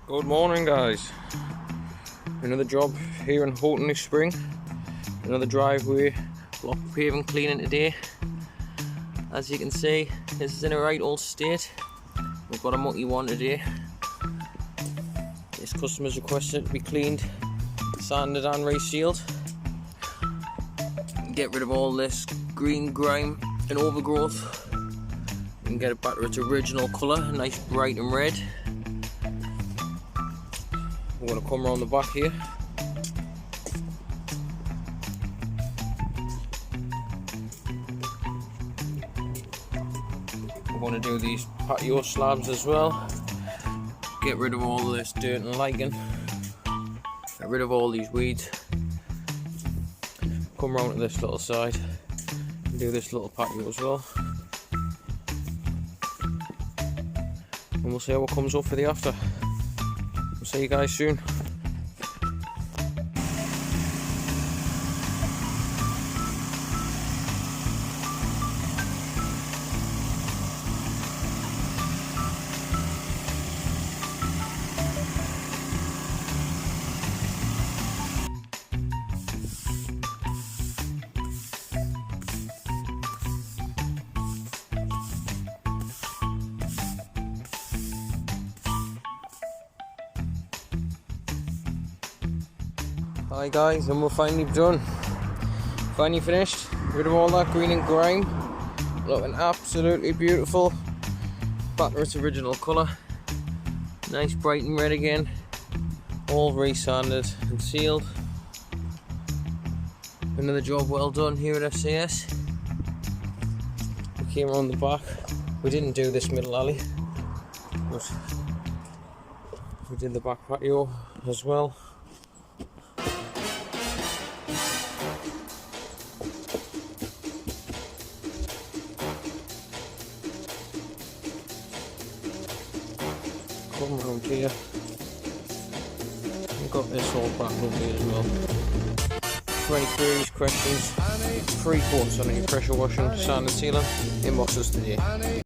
Good morning, guys. Another job here in Houghton this spring. Another driveway block paving cleaning today. As you can see, this is in a right old state. We've got a mucky one today. This customer's requested to be cleaned, sanded and resealed. Get rid of all this green grime and overgrowth and get it back to its original colour, nice bright and red. We're going to come around the back here. We're going to do these patio slabs as well. Get rid of all this dirt and lichen. Get rid of all these weeds. Come round to this little side and do this little patio as well. And we'll see how it comes up for the after. We'll see you guys soon. Hi guys, and we're finally done. Finally finished. Rid of all that green and grime. Looking absolutely beautiful. Back to its original colour. Nice bright and red again. All resanded and sealed. Another job well done here at FCS. We came around the back. We didn't do this middle alley, but we did the back patio as well. Come around here. We've got this all back lovely as well. For any queries, questions, free quotes on any pressure washing, sand and sealing, inbox us today.